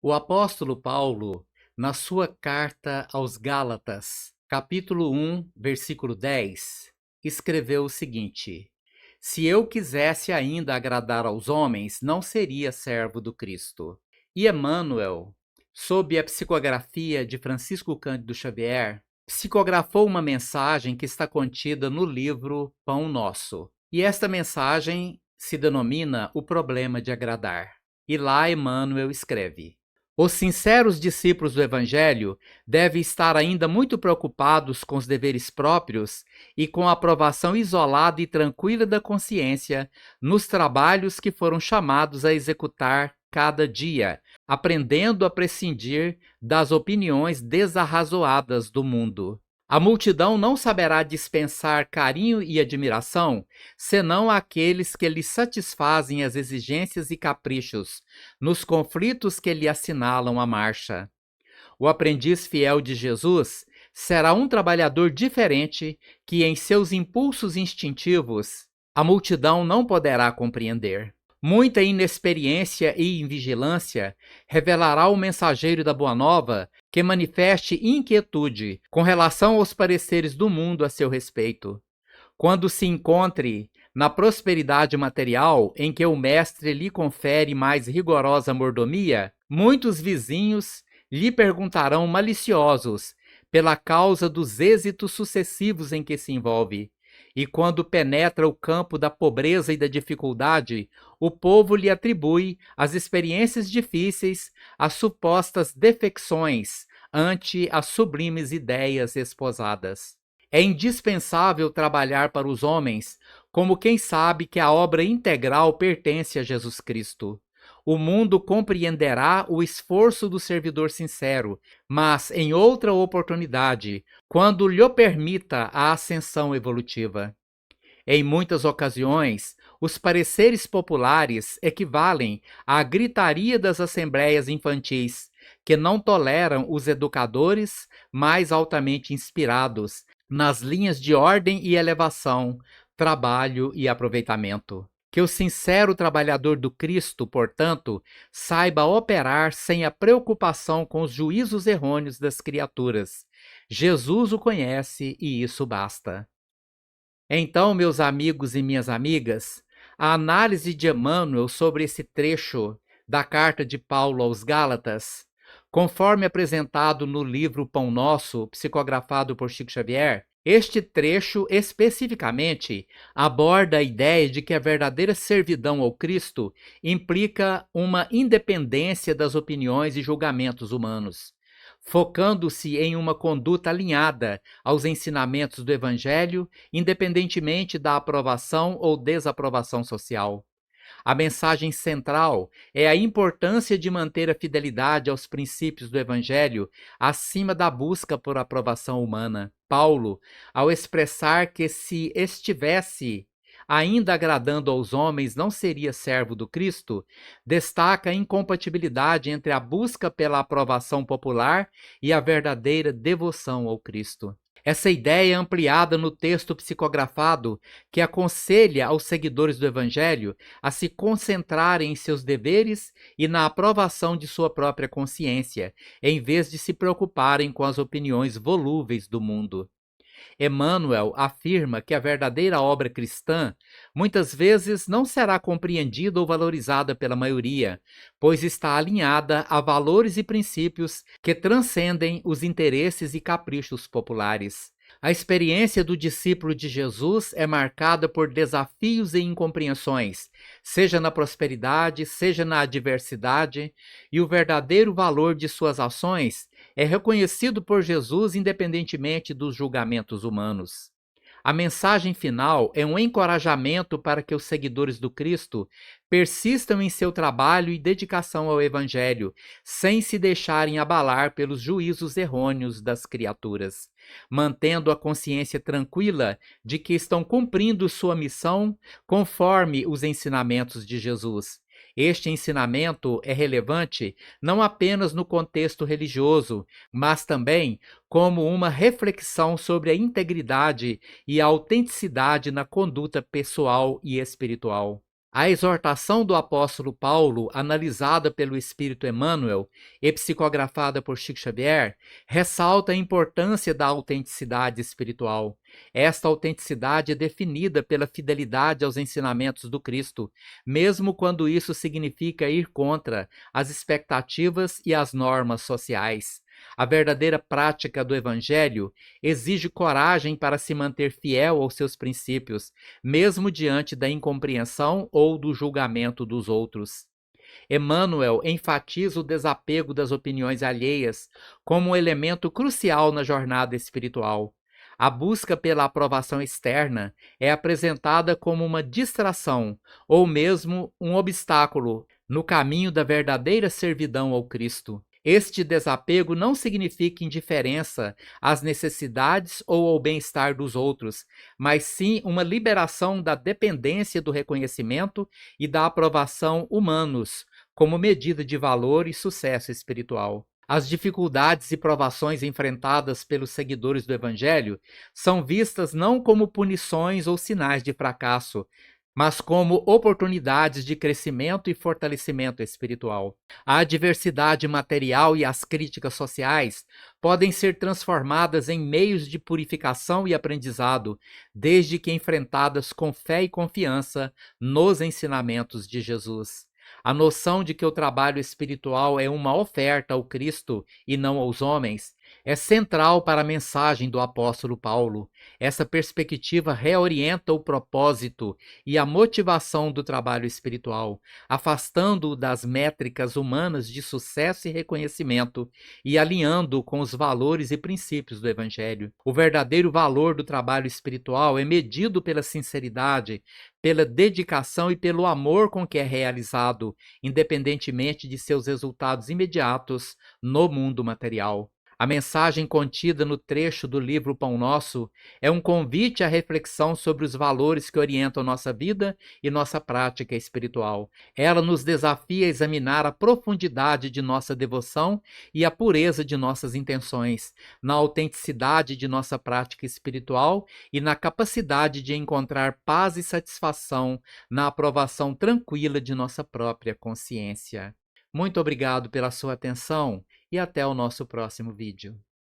O apóstolo Paulo, na sua carta aos Gálatas, capítulo 1, versículo 10, escreveu o seguinte: Se eu quisesse ainda agradar aos homens, não seria servo do Cristo. E Emmanuel, sob a psicografia de Francisco Cândido Xavier, psicografou uma mensagem que está contida no livro Pão Nosso. E esta mensagem se denomina O Problema de Agradar. E lá Emmanuel escreve: Os sinceros discípulos do Evangelho devem estar ainda muito preocupados com os deveres próprios e com a aprovação isolada e tranquila da consciência nos trabalhos que foram chamados a executar cada dia, aprendendo a prescindir das opiniões desarrazoadas do mundo. A multidão não saberá dispensar carinho e admiração, senão àqueles que lhe satisfazem as exigências e caprichos, nos conflitos que lhe assinalam a marcha. O aprendiz fiel de Jesus será um trabalhador diferente que, em seus impulsos instintivos, a multidão não poderá compreender. Muita inexperiência e invigilância revelará ao mensageiro da Boa Nova que manifeste inquietude com relação aos pareceres do mundo a seu respeito. Quando se encontre na prosperidade material em que o mestre lhe confere mais rigorosa mordomia, muitos vizinhos lhe perguntarão maliciosos pela causa dos êxitos sucessivos em que se envolve. E quando penetra o campo da pobreza e da dificuldade, o povo lhe atribui as experiências difíceis, as supostas defecções ante as sublimes ideias esposadas. É indispensável trabalhar para os homens como quem sabe que a obra integral pertence a Jesus Cristo. O mundo compreenderá o esforço do servidor sincero, mas em outra oportunidade, quando lhe permita a ascensão evolutiva. Em muitas ocasiões, os pareceres populares equivalem à gritaria das assembleias infantis, que não toleram os educadores mais altamente inspirados nas linhas de ordem e elevação, trabalho e aproveitamento. Que o sincero trabalhador do Cristo, portanto, saiba operar sem a preocupação com os juízos errôneos das criaturas. Jesus o conhece e isso basta. Então, meus amigos e minhas amigas, a análise de Emmanuel sobre esse trecho da carta de Paulo aos Gálatas, conforme apresentado no livro Pão Nosso, psicografado por Chico Xavier, este trecho especificamente aborda a ideia de que a verdadeira servidão ao Cristo implica uma independência das opiniões e julgamentos humanos, focando-se em uma conduta alinhada aos ensinamentos do Evangelho, independentemente da aprovação ou desaprovação social. A mensagem central é a importância de manter a fidelidade aos princípios do Evangelho acima da busca por aprovação humana. Paulo, ao expressar que se estivesse ainda agradando aos homens não seria servo do Cristo, destaca a incompatibilidade entre a busca pela aprovação popular e a verdadeira devoção ao Cristo. Essa ideia é ampliada no texto psicografado que aconselha aos seguidores do Evangelho a se concentrarem em seus deveres e na aprovação de sua própria consciência, em vez de se preocuparem com as opiniões volúveis do mundo. Emmanuel afirma que a verdadeira obra cristã muitas vezes não será compreendida ou valorizada pela maioria, pois está alinhada a valores e princípios que transcendem os interesses e caprichos populares. A experiência do discípulo de Jesus é marcada por desafios e incompreensões, seja na prosperidade, seja na adversidade, e o verdadeiro valor de suas ações é reconhecido por Jesus independentemente dos julgamentos humanos. A mensagem final é um encorajamento para que os seguidores do Cristo persistam em seu trabalho e dedicação ao Evangelho, sem se deixarem abalar pelos juízos errôneos das criaturas, mantendo a consciência tranquila de que estão cumprindo sua missão conforme os ensinamentos de Jesus. Este ensinamento é relevante não apenas no contexto religioso, mas também como uma reflexão sobre a integridade e a autenticidade na conduta pessoal e espiritual. A exortação do apóstolo Paulo, analisada pelo Espírito Emmanuel e psicografada por Chico Xavier, ressalta a importância da autenticidade espiritual. Esta autenticidade é definida pela fidelidade aos ensinamentos do Cristo, mesmo quando isso significa ir contra as expectativas e as normas sociais. A verdadeira prática do Evangelho exige coragem para se manter fiel aos seus princípios, mesmo diante da incompreensão ou do julgamento dos outros. Emmanuel enfatiza o desapego das opiniões alheias como um elemento crucial na jornada espiritual. A busca pela aprovação externa é apresentada como uma distração ou mesmo um obstáculo no caminho da verdadeira servidão ao Cristo. Este desapego não significa indiferença às necessidades ou ao bem-estar dos outros, mas sim uma liberação da dependência do reconhecimento e da aprovação humanos, como medida de valor e sucesso espiritual. As dificuldades e provações enfrentadas pelos seguidores do Evangelho são vistas não como punições ou sinais de fracasso, mas como oportunidades de crescimento e fortalecimento espiritual. A adversidade material e as críticas sociais podem ser transformadas em meios de purificação e aprendizado, desde que enfrentadas com fé e confiança nos ensinamentos de Jesus. A noção de que o trabalho espiritual é uma oferta ao Cristo e não aos homens é central para a mensagem do apóstolo Paulo. Essa perspectiva reorienta o propósito e a motivação do trabalho espiritual, afastando-o das métricas humanas de sucesso e reconhecimento e alinhando-o com os valores e princípios do Evangelho. O verdadeiro valor do trabalho espiritual é medido pela sinceridade, pela dedicação e pelo amor com que é realizado, independentemente de seus resultados imediatos no mundo material. A mensagem contida no trecho do livro Pão Nosso é um convite à reflexão sobre os valores que orientam nossa vida e nossa prática espiritual. Ela nos desafia a examinar a profundidade de nossa devoção e a pureza de nossas intenções, na autenticidade de nossa prática espiritual e na capacidade de encontrar paz e satisfação na aprovação tranquila de nossa própria consciência. Muito obrigado pela sua atenção e até o nosso próximo vídeo.